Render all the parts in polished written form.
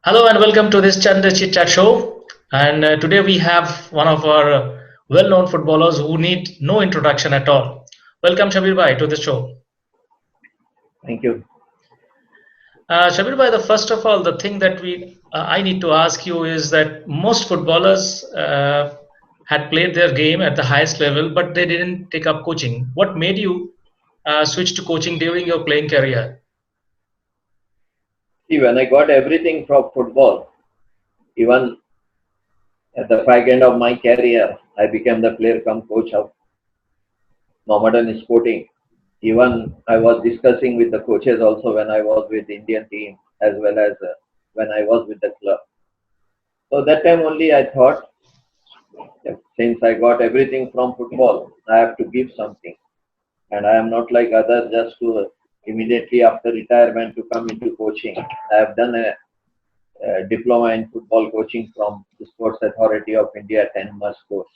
Hello and welcome to this Chandra Chit Chat show. And today we have one of our well-known footballers who need no introduction at all. Welcome Shabir Bhai to the show. Thank you. Shabir Bhai, the first of all, the thing that we I need to ask you is that most footballers had played their game at the highest level, but they didn't take up coaching. What made you switch to coaching during your playing career? See, when I got everything from football, even at the back end of my career, I became the player come coach of Mohammedan Sporting. Even I was discussing with the coaches also when I was with Indian team as well as when I was with the club. So that time only I thought, since I got everything from football, I have to give something. And I am not like others just to immediately after retirement to come into coaching. I have done a diploma in football coaching from the Sports Authority of India 10 months course,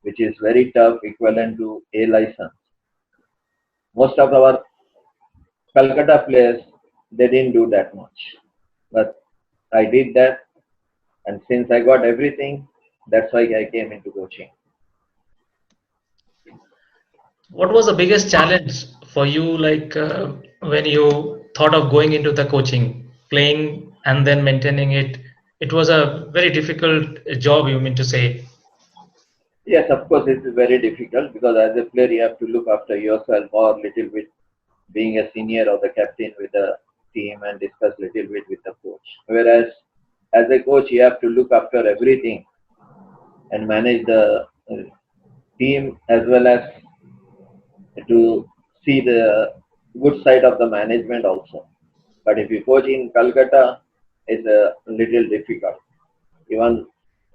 which is very tough, equivalent to A license. Most of our Calcutta players, they didn't do that much. But I did that, and since I got everything, that's why I came into coaching. What was the biggest challenge for you, when you thought of going into the coaching, playing and then maintaining it? It was a very difficult job, you mean to say. Yes, of course, it is very difficult because as a player, you have to look after yourself or little bit being a senior or the captain with the team and discuss little bit with the coach. Whereas as a coach, you have to look after everything and manage the team as well as to see the good side of the management also. But if you coach in Calcutta, it's a little difficult. Even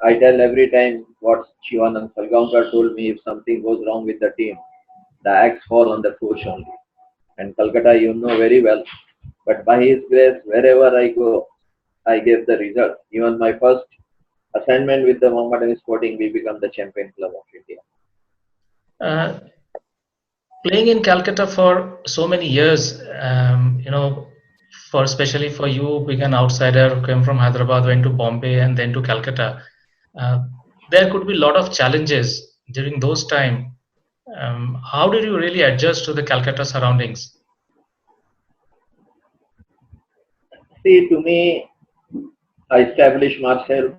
I tell every time what Shivanand Salgaonkar told me, if something goes wrong with the team, the axe fall on the coach only. And Calcutta, you know very well. But by his grace, wherever I go, I gave the result. Even my first assignment with the Mohammedan Sporting, we become the champion club of India. Uh, Playing in Calcutta for so many years, for especially for you, being an outsider who came from Hyderabad, went to Bombay and then to Calcutta, uh, there could be a lot of challenges during those time. How did you really adjust to the Calcutta surroundings? See, to me, I established myself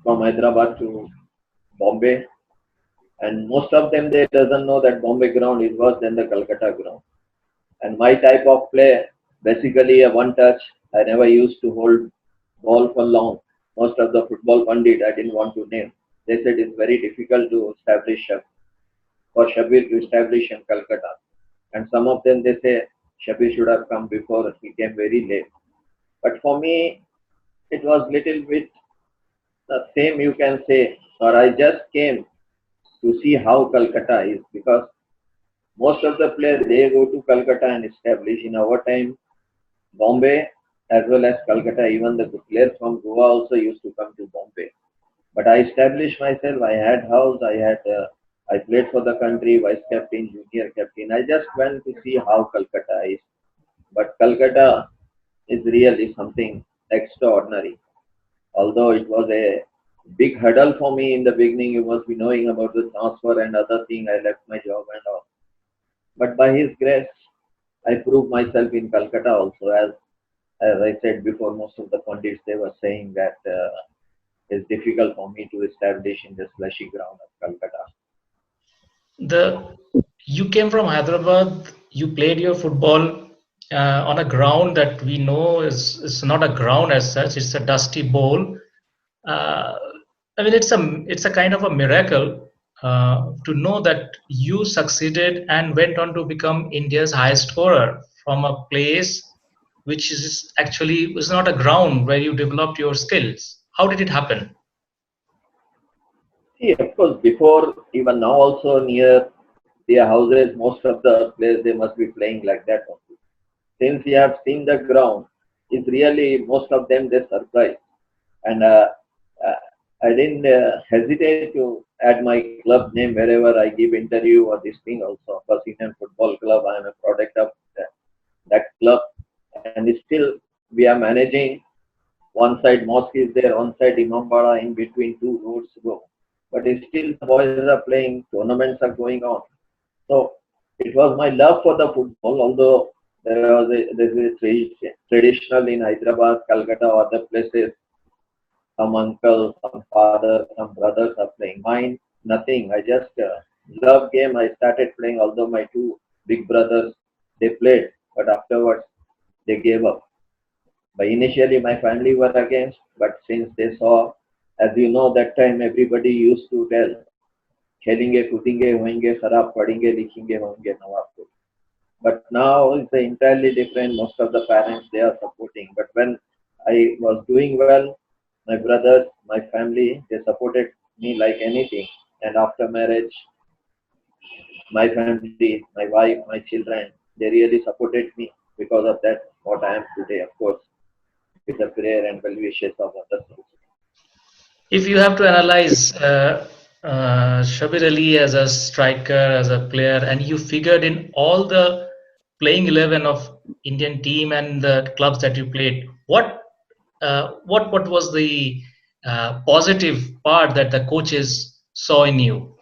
from Hyderabad to Bombay, and most of them they doesn't know that Bombay ground is worse than the Calcutta ground. And my type of play, basically a one touch. I never used to hold ball for long. Most of the football pundit I didn't want to name. They said it's very difficult to establish for Shabir to establish in Calcutta. And some of them they say Shabir should have come before he came very late. But for me, it was little bit the same you can say, or I just came to see how Calcutta is because most of the players they go to Calcutta and establish. In our time, Bombay as well as Calcutta, even the players from Goa also used to come to Bombay. But I established myself. I had house. I played for the country, vice captain, junior captain. I just went to see how Calcutta is. But Calcutta is really something extraordinary. Although it was a big hurdle for me in the beginning, you must be knowing about the transfer and other thing. I left my job and all. But by His grace, I proved myself in Calcutta also. As I said before, most of the pundits they were saying that it's difficult for me to establish in the slushy ground of Calcutta. The You came from Hyderabad. You played your football on a ground that we know is not a ground as such. It's a dusty bowl. Uh, I mean, it's a kind of a miracle to know that you succeeded and went on to become India's highest scorer from a place which is actually was not a ground where you developed your skills. How did it happen? See, of course, before even now also near their houses, most of the players they must be playing like that only. Since you have seen the ground, it's really most of them they surprised. And uh, I didn't hesitate to add my club name wherever I give interview or this thing also. For Indian Football Club, I am a product of that club, and still we are managing. One side mosque is there, one side Imambara, in between two roads go. But still the boys are playing, tournaments are going on. So it was my love for the football, although there is a traditional in Hyderabad, Calcutta, or other places. Some uncle, some father, some brothers are playing. Mine, nothing. I just love game. I started playing, although my two big brothers, they played, but afterwards they gave up. But initially my family were against, but since they saw, as you know, that time everybody used to tell, खेलेंगे कूदेंगे होंगे खराब पढ़ेंगे लिखेंगे होंगे नवाब. But now it's entirely different. Most of the parents, they are supporting. But when I was doing well, my brothers, my family, they supported me like anything. And after marriage, my family, my wife, my children, they really supported me. Because of that, what I am today, of course, with the prayer and well wishes of others. If you have to analyze Shabir Ali as a striker, as a player, and you figured in all the playing 11 of Indian team and the clubs that you played, what was the positive part that the coaches saw in you?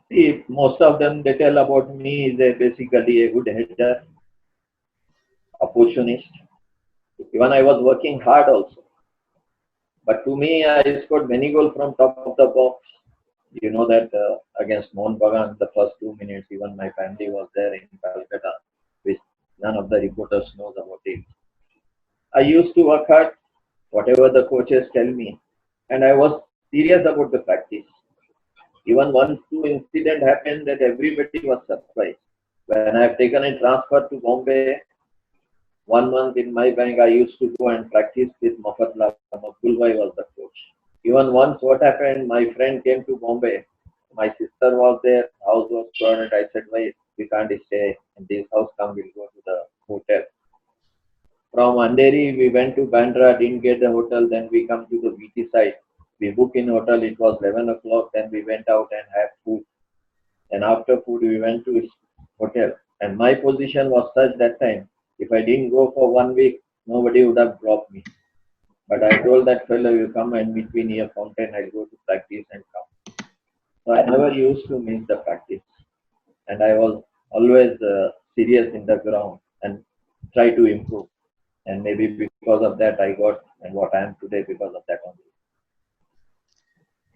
See, most of them, they tell about me is basically a good header, opportunist. Even I was working hard also. But to me, I scored many goals from top of the box. You know that against Mohun Bagan, the first 2 minutes, even my family was there in Calcutta, which none of the reporters knows about it. I used to work hard, whatever the coaches tell me, and I was serious about the practice. Even one, two incident happened that everybody was surprised. When I have taken a transfer to Bombay, 1 month in my bank, I used to go and practice with Mafatla. Makbul was the coach. Even once, what happened, my friend came to Bombay. My sister was there, house was crowded. I said, why we can't stay in this house, come, we'll go to the hotel. From Andheri, we went to Bandra, didn't get the hotel, then we come to the VT side. We booked in hotel, it was 11 o'clock, then we went out and had food. And after food, we went to his hotel. And my position was such that time, if I didn't go for 1 week, nobody would have dropped me. But I told that fellow, you come and meet me near fountain, I'll go to practice and come. So I never used to miss the practice. And I was always serious in the ground and try to improve. And maybe because of that, I got and what I am today because of that only.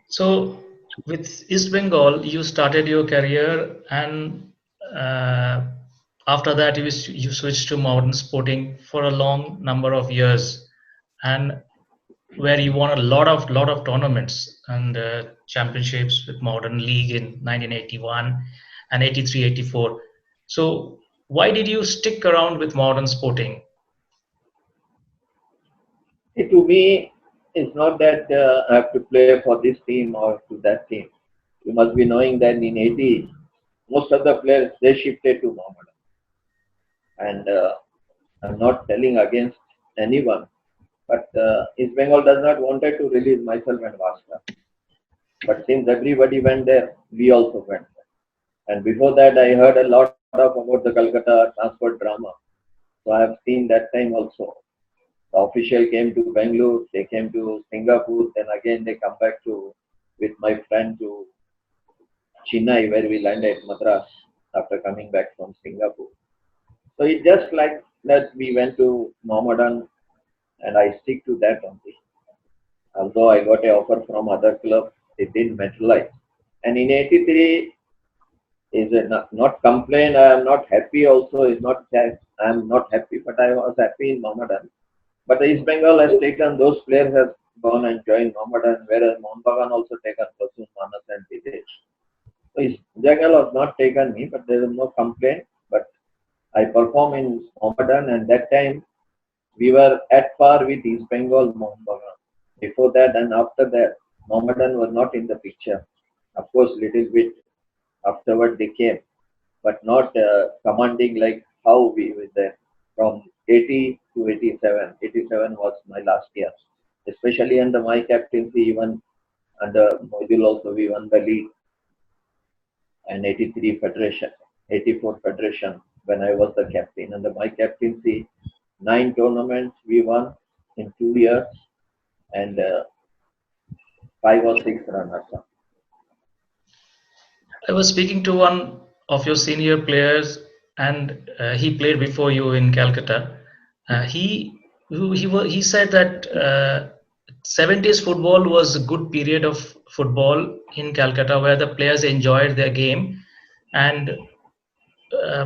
So, with East Bengal, you started your career, and uh, after that, you switched to modern sporting for a long number of years, and where you won a lot of tournaments and championships with Modern League in 1981 and 83, 84. So, why did you stick around with modern sporting? See, to me, it's not that I have to play for this team or to that team. You must be knowing that in 80, most of the players, they shifted to Mohammedan. And I'm not telling against anyone, but East Bengal does not wanted to release myself and Vaska. But since everybody went there, we also went there. And before that, I heard a lot of about the Calcutta transport drama. So I have seen that time also. The official came to Bangalore, they came to Singapore, then again they come back to with my friend to Chennai where we landed Madras after coming back from Singapore. So it's just like that we went to Mohammedan and I stick to that only. Although I got an offer from other club, it didn't materialize. And in 83 is not complain, I am not happy also, is not that I am not happy, but I was happy in Mohammedan. But the East Bengal has taken those players have gone and joined Mohammedan, whereas Mohun Bagan also taken Prasun Manas and Videsh. So East Bengal has not taken me, but there is no complaint. But I perform in Mohammedan, and that time we were at par with East Bengal Mohun Bagan. Before that and after that, Mohammedan was not in the picture. Of course, little bit afterward they came, but not commanding like how we were there. From 80 to 87. 87 was my last year. Especially under my captaincy, even under Modul also we won the league. And 83 Federation, 84 Federation when I was the captain. Under my captaincy, 9 tournaments we won in 2 years, and 5 or 6 runners-up. I was speaking to one of your senior players, and he played before you in Calcutta. He said that 70s football was a good period of football in Calcutta, where the players enjoyed their game, and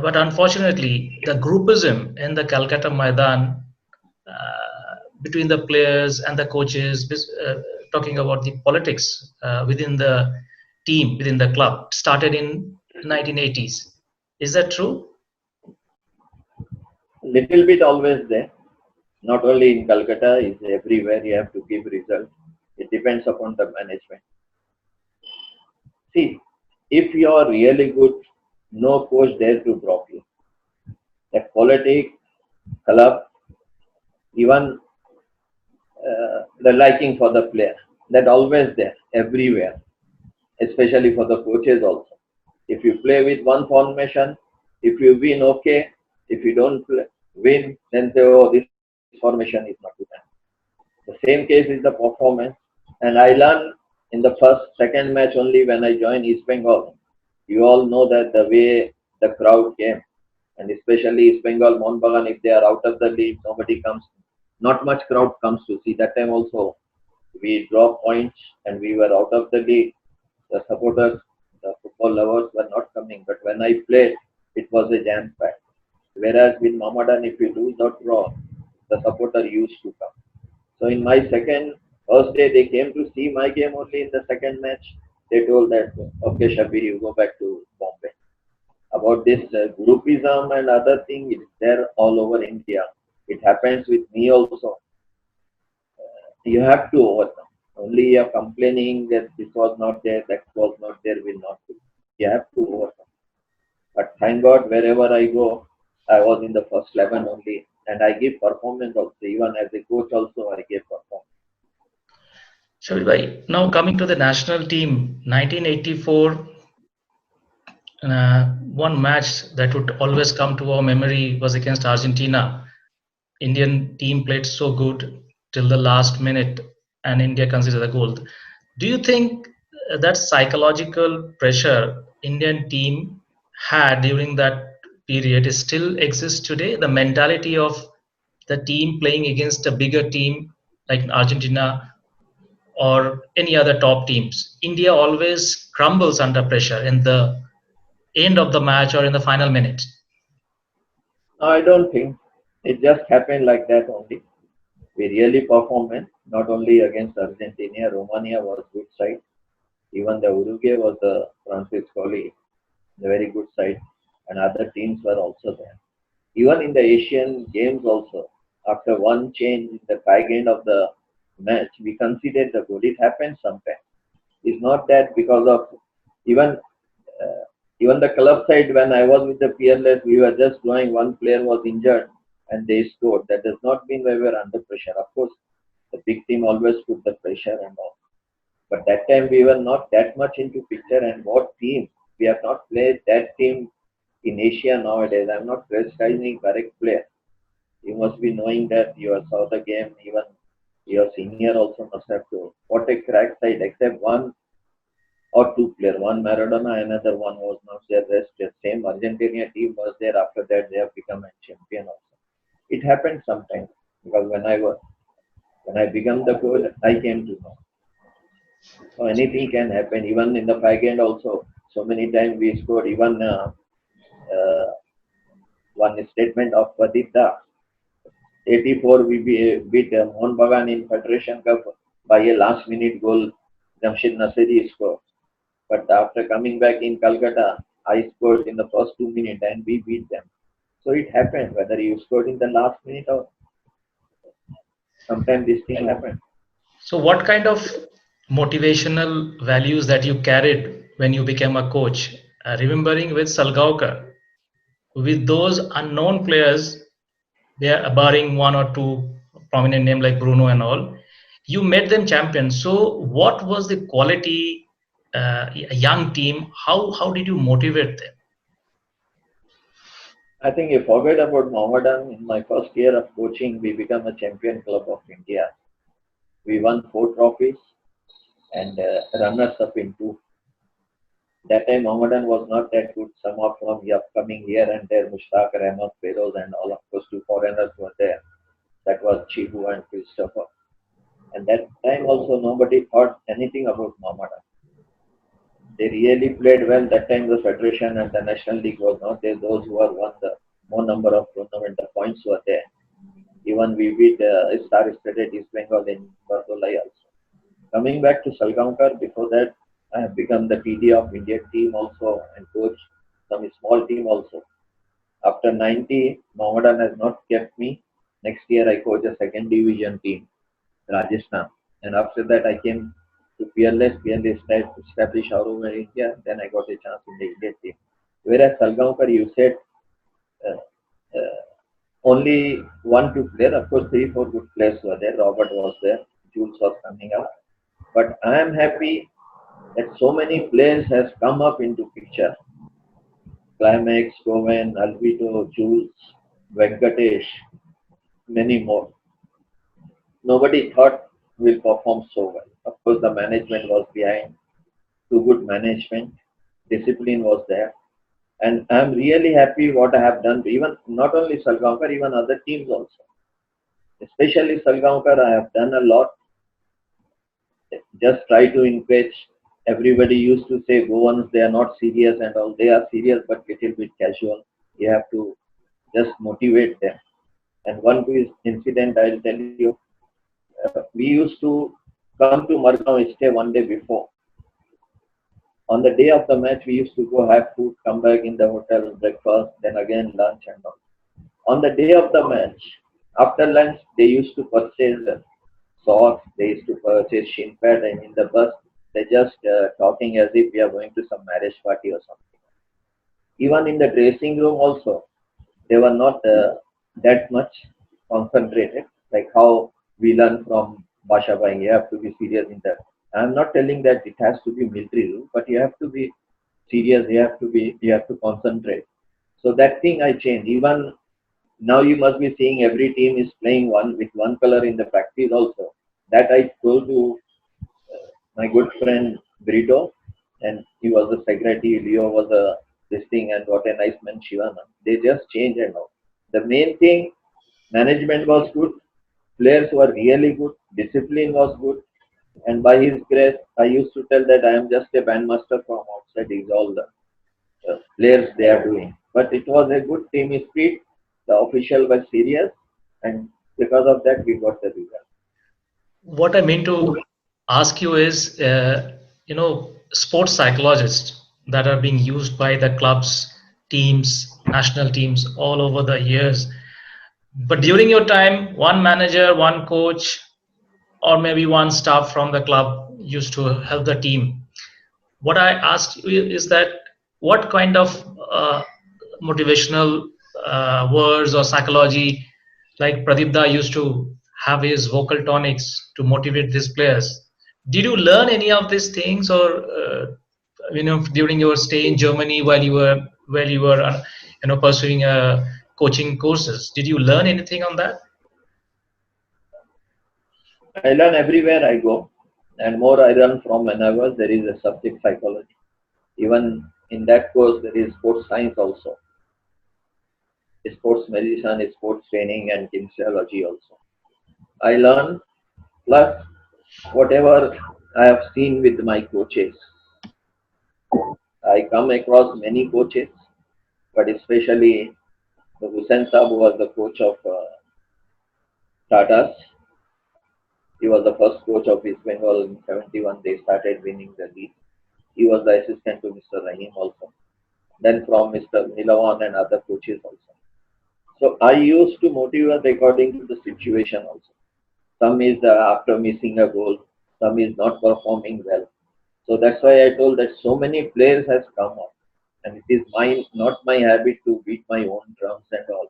but unfortunately, the groupism in the Calcutta Maidan between the players and the coaches, talking about the politics within the team, within the club, started in 1980s. Is that true? Little bit always there. Not only in Calcutta, it's everywhere you have to give results. It depends upon the management. See, if you are really good, no coach there to drop you. The politics, club, even the liking for the player, that always there, everywhere, especially for the coaches also. If you play with one formation, if you win, okay. If you don't win, then say, oh, this formation is not good. The same case is the performance. And I learned in the second match only when I joined East Bengal. You all know that the way the crowd came, and especially East Bengal, Mohun, if they are out of the league, nobody comes. Not much crowd comes to see. That time also, we dropped points and we were out of the league. The supporters, the football lovers were not coming. But when I played, it was a jam pack. Whereas with Mohammedan, if you lose or draw, the supporter used to come. So in my first day, they came to see my game only in the second match. They told that, okay, Shabir, you go back to Bombay. About this groupism and other thing, it's there all over India. It happens with me also. You have to overcome. Only you're complaining that this was not there, that was not there, will not be. You have to overcome. But thank God, wherever I go, I was in the first 11 only. And I give performance also. Even as a coach also, I give performance. Shabir bhai, now coming to the national team, 1984, one match that would always come to our memory was against Argentina. Indian team played so good till the last minute, and India conceded a goal. Do you think that psychological pressure Indian team had during that period is still exists today? The mentality of the team playing against a bigger team like Argentina or any other top teams. India always crumbles under pressure in the end of the match or in the final minute. No, I don't think. It just happened like that only. We really performed, not only against Argentina, Romania was good side. Even the Uruguay was the Francis Colli, the very good side, and other teams were also there. Even in the Asian Games also, after one change in the back end of the match, we conceded the goal. It happens sometimes. It's not that because of even even the club side when I was with the Peerless, we were just going. One player was injured and they scored. That does not mean we were under pressure. Of course, the big team always put the pressure and all. But that time we were not that much into picture. And what team? We have not played that team in Asia nowadays. I'm not criticizing correct player. You must be knowing that you saw the game. Even your senior also must have to. What a crack side, except one or two players. One Maradona, another one was not there. Rest the same Argentina team was there. After that, they have become a champion also. It happened sometimes because when I became the coach, I came to know. So anything can happen. Even in the back end also, so many times we scored. Even one statement of Padita, 84 we beat Mohun Bagan in Federation Cup by a last minute goal. Jamshid Nasiri scored. But after coming back in Calcutta, I scored in the first 2 minutes and we beat them. So it happened whether you scored in the last minute or sometimes this thing happened. So, what kind of motivational values that you carried when you became a coach? Remembering with Salgaonkar, with those unknown players, they are barring one or two prominent name like Bruno and all, you made them champions. So, what was the quality? A young team. How did you motivate them? I think you forget about Mohammedan. In my first year of coaching, we became a champion club of India. We won 4 trophies and runners up in two. That time Mohammedan was not that good. Some of from the upcoming here and there, Mushtaq, Rahmat, Feroz, and all of course two foreigners were there. That was Chibu and Christopher. And that time also nobody thought anything about Mohammedan. They really played well. That time the federation and the national league was not there. Those who are won the more number of tournament, the points were there. Even we beat Star State East Bengal in Bardolai also. Coming back to Salgaonkar, before that I have become the TD of Indian team also and coach some small team also. After 90, Mohammedan has not kept me. Next year I coach a second division team, Rajasthan. And after that I came to Peerless. Peerless established all over India. Then I got a chance in the Indian team. Whereas Salgaonkar, you said uh, uh, only 1, 2 players. Of course, 3, 4 good players were there. Robert was there. Jules was coming up. But I am happy that so many players has come up into picture. Climax, Govan, Alvito, Jules, Venkatesh, many more. Nobody thought will perform so well. Of course, the management was behind. Too good management. Discipline was there. And I'm really happy what I have done. Even not only Salgaonkar, even other teams also. Especially Salgaonkar, I have done a lot. Just try to encourage. Everybody used to say Goans, they are not serious and all. They are serious but little bit casual. You have to just motivate them. And one quick incident I'll tell you. We used to come to Margao stay one day before. On the day of the match, we used to go have food, come back in the hotel, breakfast, then again lunch and all. On the day of the match, after lunch, they used to purchase socks, they used to purchase shin pad, and in the bus, they just talking as if we are going to some marriage party or something. Even in the dressing room also, they were not that much concentrated, like how we learn from Basha Bhai. You have to be serious in that. I'm not telling that it has to be military rule, but you have to be serious. You have to concentrate. So that thing I changed. Even now you must be seeing every team is playing one with one color in the practice also. That I told to my good friend Brito, and he was the secretary. Leo was a this thing, and what a nice man Shivana. They just changed and all. The main thing, management was good, players were really good, discipline was good, and by his grace, I used to tell that I am just a bandmaster from outside. Is all the players they are doing. But it was a good team spirit. The official was serious, and because of that, we got the result. What I mean to ask you is, sports psychologists that are being used by the clubs, teams, national teams all over the years. But during your time, one manager, one coach, or maybe one staff from the club used to help the team. What I asked you is that what kind of motivational words or psychology, like Pradeep Da used to have his vocal tonics to motivate these players. Did you learn any of these things, or during your stay in Germany while you were pursuing coaching courses? Did you learn anything on that? I learn everywhere I go, and more I learn from whenever there is a subject psychology. Even in that course, there is sports science also, sports medicine, sports training, and kinesiology also. I learn plus whatever I have seen with my coaches. I come across many coaches, but especially the Hussain Saab who was the coach of Tata's. He was the first coach of East Bengal in 71. They started winning the league. He was the assistant to Mr. Rahim also. Then from Mr. Nilawan and other coaches also. So I used to motivate according to the situation also. Some is after missing a goal, some is not performing well. So that's why I told that so many players has come up. And it is not my habit to beat my own drums and all.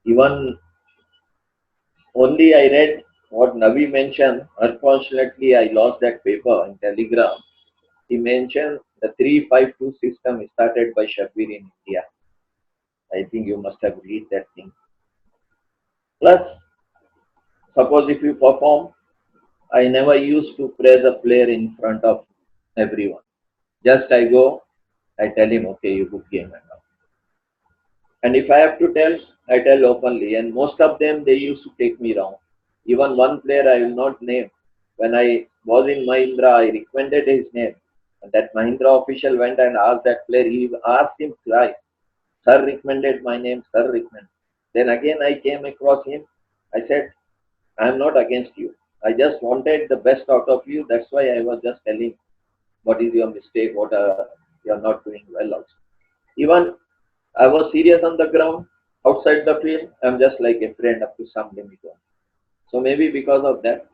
Even only I read what Navi mentioned. Unfortunately, I lost that paper in Telegram. He mentioned the 3-5-2 system started by Shabir in India. I think you must have read that thing. Plus, suppose if you perform, I never used to praise a player in front of everyone. Just I go, I tell him, okay, you good game and all. And if I have to tell, I tell openly. And most of them, they used to take me wrong. Even one player I will not name. When I was in Mahindra, I recommended his name. And that Mahindra official went and asked that player, he asked him twice, sir recommended my name, sir recommended. Then again I came across him. I said, I am not against you. I just wanted the best out of you. That's why I was just telling what is your mistake, what you are not doing well also. Even I was serious on the ground, outside the field, I'm just like a friend up to some limit. So maybe because of that.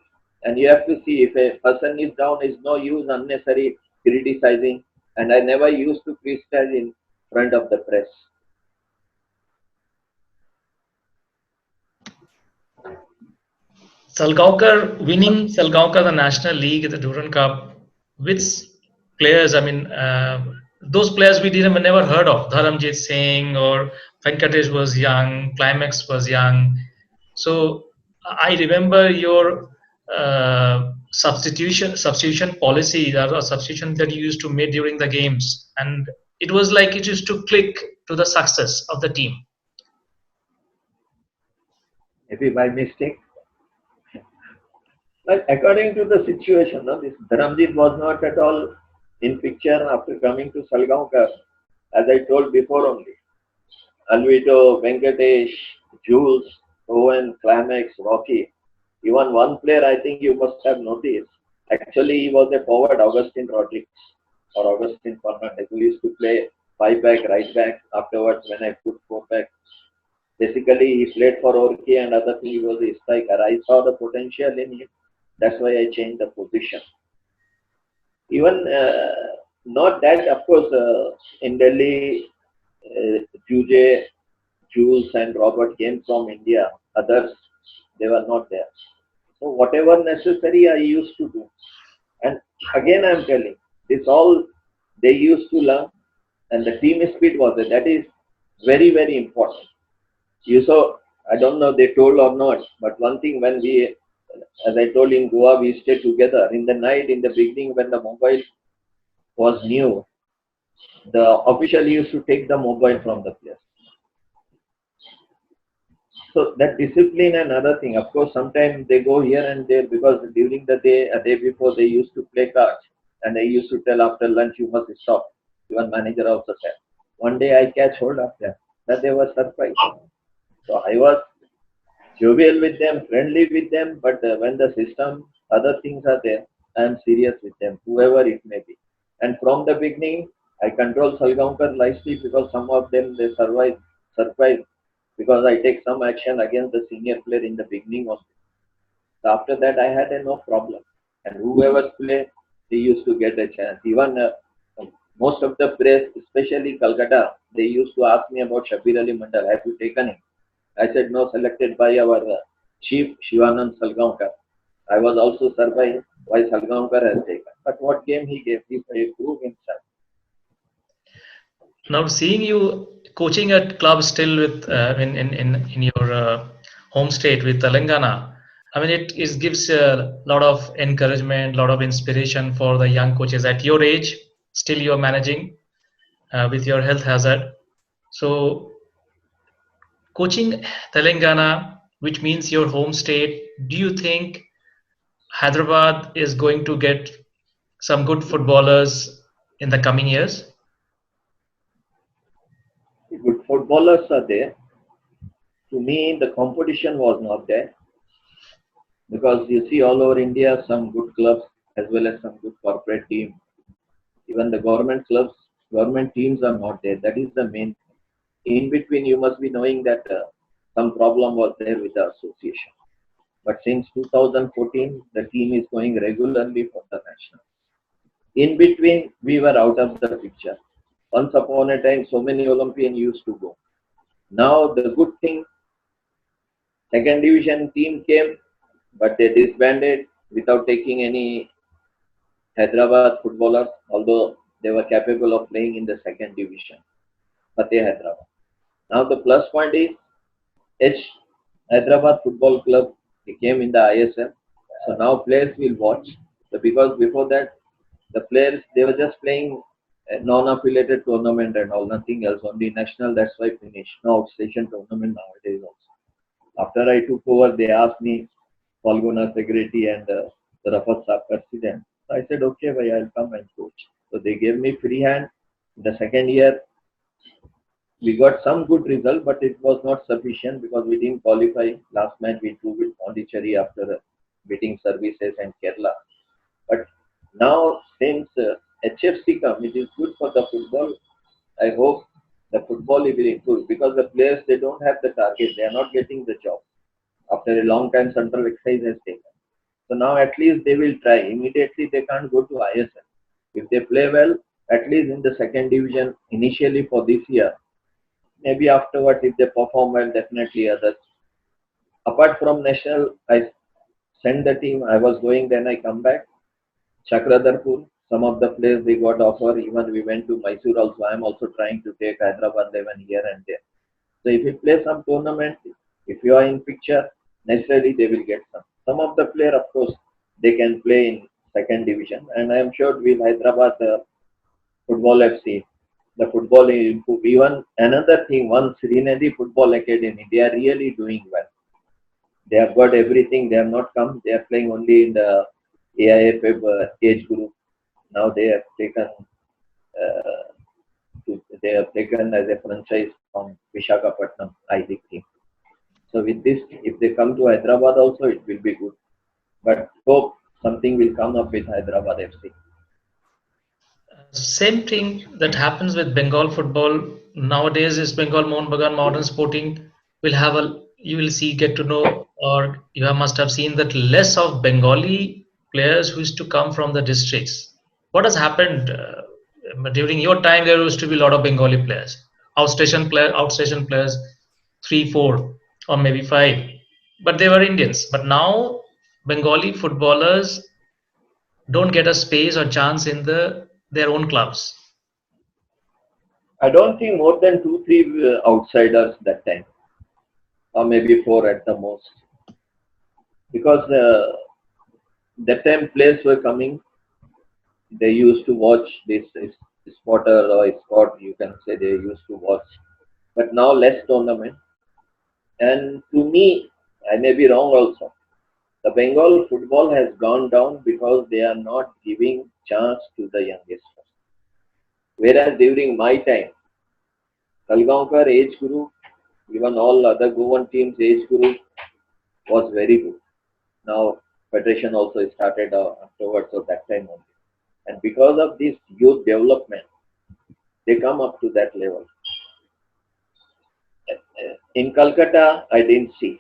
And you have to see if a person is down, is no use unnecessary criticizing. And I never used to criticize in front of the press. Winning Salgaonkar the National League, the Durand Cup, which players, those players we didn't never heard of. Dharamjit Singh or Venkatesh was young, Climax was young. So I remember your substitution policy, or substitution that you used to make during the games, and it was like it used to click to the success of the team. Maybe by mistake. But according to the situation, no, this Dharamjit was not at all in picture after coming to Salgaonkar, as I told before only. Alvito, Venkatesh, Jules, Owen, Climax, Rocky. Even one player I think you must have noticed. Actually, he was a forward, Augustine Rodriguez or Augustine Fernandez, who used to play 5 back, right back. Afterwards, when I put 4 back, basically he played for Orki and other thing. He was a striker. I saw the potential in him. That's why I changed the position. Even not that, of course, in Delhi, Juge, Jules and Robert came from India. Others, they were not there. So whatever necessary I used to do. And again I am telling, this all they used to learn and the team spirit was there. That is very, very important. You saw, I don't know they told or not, but one thing when we, as I told in Goa, we stayed together. In the night, in the beginning, when the mobile was new, the official used to take the mobile from the players. So that discipline and other thing, of course, sometimes they go here and there because during the day, a day before, they used to play cards and they used to tell after lunch, you must stop. Even manager also said. One day I catch hold of them, that they were surprised. So I was jovial with them, friendly with them, but when the system, other things are there, I am serious with them, whoever it may be. And from the beginning, I control Salgaonkar nicely because some of them they surprise because I take some action against the senior player in the beginning of it. So after that, I had no problem. And whoever play, they used to get a chance. Even most of the press, especially Calcutta, they used to ask me about Shabir Ali Mandal. Have you taken him? I said no, selected by our chief Shivanand Salgaonkar. I was also surprised why Salgaonkar has taken. But what game he gave, he proved himself. Now, seeing you coaching at club still with in your home state with Telangana, I mean it gives a lot of encouragement, lot of inspiration for the young coaches at your age. Still, you're managing with your health hazard. So, coaching Telangana, which means your home state, do you think Hyderabad is going to get some good footballers in the coming years? Good footballers are there. To me, the competition was not there because you see all over India some good clubs as well as some good corporate teams. Even the government clubs, government teams are not there. That is the main thing. In between, you must be knowing that some problem was there with the association. But since 2014, the team is going regularly for the national. In between, we were out of the picture. Once upon a time, so many Olympians used to go. Now, the good thing, second division team came, but they disbanded without taking any Hyderabad footballers, although they were capable of playing in the second division. Fateh Hyderabad. Now the plus point is H Hyderabad Football Club became in the ISL. So now players will watch. So because before that the players they were just playing a non-affiliated tournament and all, nothing else, only national. That's why finished. No outstation tournament nowadays also. After I took over, they asked me, Falguna Secretary and the Rafat Saab President. So I said, okay, bhai, I'll come and coach. So they gave me free hand. The second year, we got some good result, but it was not sufficient because we didn't qualify. Last match we drew with Pondicherry after beating Services and Kerala. But now since HFC come, it is good for the football. I hope the football will improve because the players they don't have the target. They are not getting the job. After a long time, central excise has taken. So now at least they will try. Immediately they can't go to ISL. If they play well, at least in the second division initially for this year, maybe afterwards if they perform well, definitely others. Apart from national, I send the team. I was going, then I come back. Chakradarpur, some of the players they got offer. Even we went to Mysore also. I am also trying to take Hyderabad 11 here and there. So if you play some tournament, if you are in picture, naturally they will get some. Some of the player, of course, they can play in second division, and I am sure with Hyderabad Football FC, the football will improve. Even another thing, one Srinidhi Football Academy, they are really doing well. They have got everything. They have not come. They are playing only in the AIFF age group. Now uh, they have taken as a franchise from Vishakhapatnam I League team. So with this, if they come to Hyderabad also, it will be good. But hope something will come up with Hyderabad FC. Same thing that happens with Bengal football nowadays is Bengal Mohun Bagan Modern Sporting will have a you will see get to know or must have seen that less of Bengali players who used to come from the districts. What has happened during your time? There used to be a lot of Bengali players, outstation players, three, four, or maybe five, but they were Indians. But now Bengali footballers don't get a space or chance in their own clubs. I don't think more than two, three outsiders that time, or maybe four at the most, because that time players were coming. They used to watch this spotter or spot. You can say they used to watch, but now less tournament. And to me, I may be wrong also. The Bengal football has gone down because they are not giving chance to the youngest. Whereas during my time, Kalgaonkar age group, even all other Goan teams age group was very good. Now federation also started afterwards of that time only. And because of this youth development, they come up to that level. In Calcutta, I didn't see.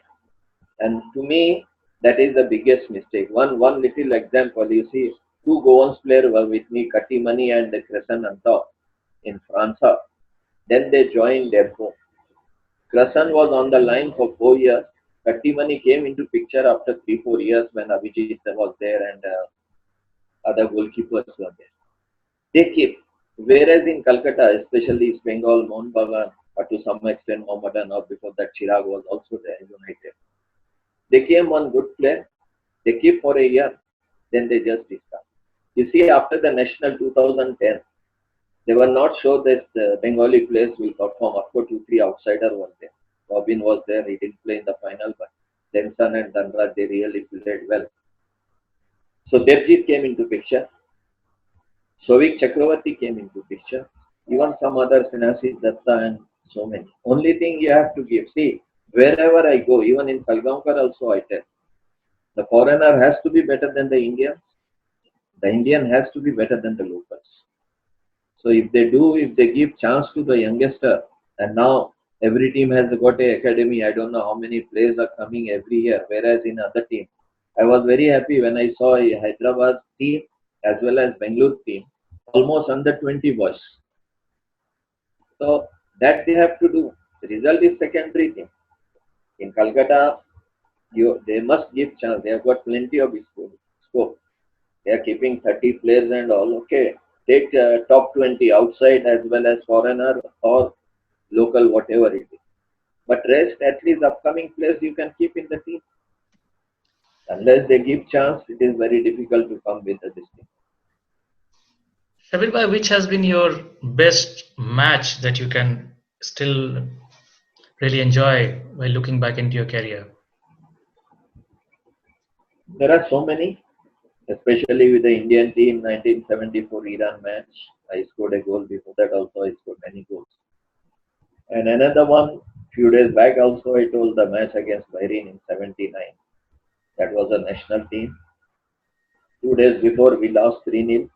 And to me, that is the biggest mistake. One little example, you see, two Goans players were with me, Katimani and Crescent Anta in France. Then they joined Depot. Crescent was on the line for 4 years. Katimani came into picture after 3-4 years when Abhijit was there and other goalkeepers were there. They keep. Whereas in Calcutta, especially East Bengal, Mohun Bagan, or to some extent Mohammedan, or before that Chirag was also there, United. They came one good player, they keep for a year, then they just discard. You see, after the national 2010, they were not sure that the Bengali players will perform. Of course, 2-3 outsiders were there. Robin was there, he didn't play in the final, but Denson and Dhanraj, they really played well. So Devjit came into picture. Sovik Chakravarti came into picture. Even some others, Sinasi Datta and so many. Only thing you have to give. See, wherever I go, even in Kalgaonkar also I tell, the foreigner has to be better than the Indian. The Indian has to be better than the locals. So if they give chance to the youngster, and now every team has got a academy. I don't know how many players are coming every year. Whereas in other teams, I was very happy when I saw a Hyderabad team as well as Bangalore team, almost under 20 boys. So that they have to do. The result is secondary thing. In Calcutta, they must give chance. They have got plenty of scope. They are keeping 30 players and all. Okay, take top 20 outside as well as foreigner or local, whatever it is. But rest, at least upcoming players you can keep in the team. Unless they give chance, it is very difficult to come with this team. Shabir bhai, which has been your best match that you can still really enjoy while looking back into your career? There are so many, especially with the Indian team 1974 Iran match. I scored a goal. Before that also I scored many goals. And another one, few days back also I told the match against Bahrain in 79. That was a national team. 2 days before we lost 3-0,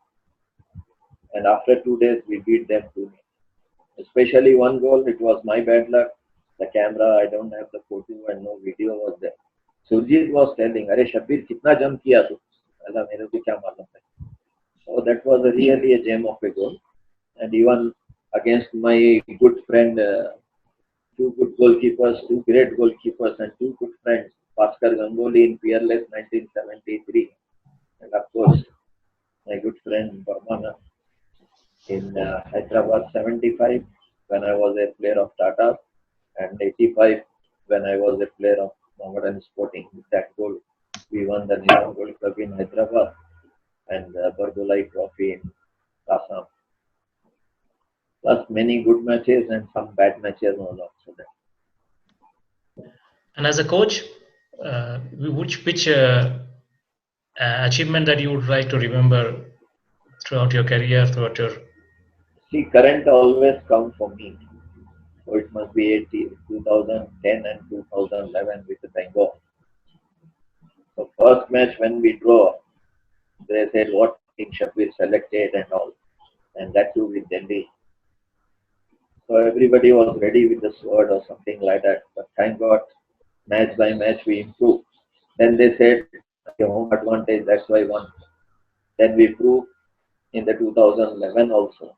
and after 2 days we beat them 2-0. Especially one goal, it was my bad luck. The camera, I don't have the photo and no video was there. Surjit was telling, "Arey Shabbir, kitna jump kiya tu?" Aisa mere ko kya malum hai. So that was really a gem of a goal. And even against my good friend, two good goalkeepers, two great goalkeepers, and two good friends, Bhaskar Ganguly in Peerless 1973, and of course my good friend Barmana in Hyderabad 75 when I was a player of Tata, and 85 when I was a player of Mohammedan Sporting. With that goal, we won the Nizam Gold Club in Hyderabad and the Bardolai Trophy in Assam. Plus many good matches and some bad matches also there. And as a coach, which achievement that you would like to remember throughout your career, throughout your... See, current always come for me. So it must be 2010 and 2011 with the Bengal. So first match when we draw, they said what team Shabbir selected and all, and that too with Delhi. So everybody was ready with the sword or something like that. But thank God, match by match we improved. Then they said okay, home advantage, that's why won. Then we proved in the 2011 also.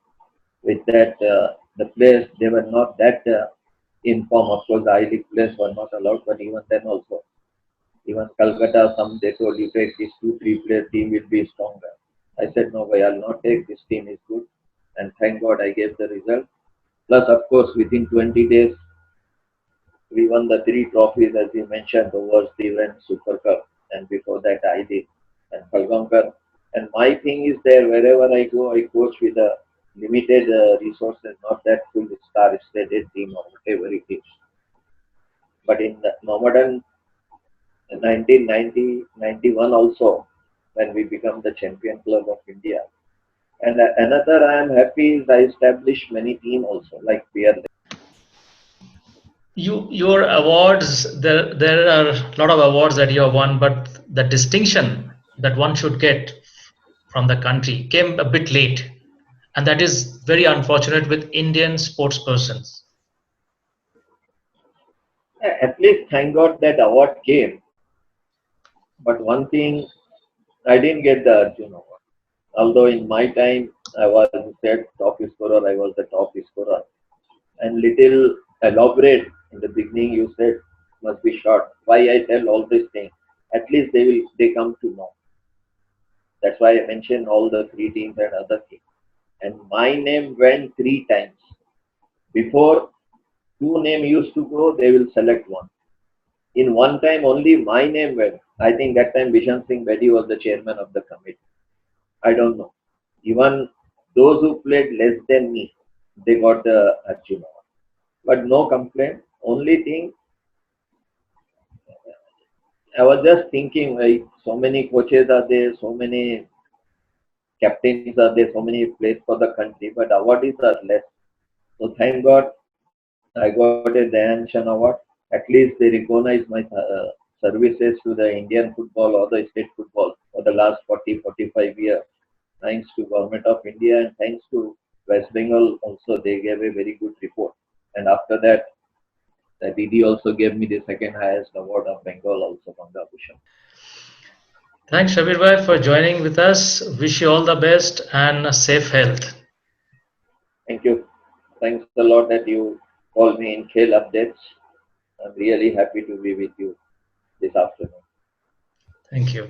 With that, the players they were not that in form. Of course, the I League players were not allowed, but even then also, even Calcutta, some they told you take this 2-3 player team will be stronger. I said no, boy, I'll not take this team is good, and thank God I gave the result. Plus, of course, within 20 days we won the 3 trophies as you mentioned, the World Event Super Cup, and before that I did and Falgankar. And my thing is there wherever I go, I coach with a limited resources, not that full star-studded team or whatever it is. But in the Mohammedan 1990-91 also, when we become the champion club of India. And another I am happy is I established many team also, like Pierre. Your awards, there are a lot of awards that you have won, but the distinction that one should get from the country came a bit late, and that is very unfortunate with Indian sports persons. At least thank God that award came. But one thing, I didn't get the Arjun award. Although in my time I was said top scorer, I was the top scorer. And little elaborate in the beginning you said must be short. Why I tell all these things? At least they come to know. That's why I mentioned all the 3 teams and other things. And my name went 3 times. Before 2 names used to go, they will select one. In one time only my name went. I think that time Bishan Singh Bedi was the chairman of the committee. I don't know. Even those who played less than me, they got the Arjuna. But no complaint. Only thing, I was just thinking, like, so many coaches are there, so many captains are there, so many players for the country, but awardees are less. So thank God I got a Dayan Chan award. At least they recognize my services to the Indian football or the state football for the last 40-45 years. Thanks to Government of India and thanks to West Bengal also, they gave a very good report. And after that, the DD also gave me the second highest award of Bengal also, Banga Bhushan. Thanks, Shabir bhai, for joining with us. Wish you all the best and a safe health. Thank you. Thanks a lot that you called me in Khel Updates. I'm really happy to be with you this afternoon. Thank you.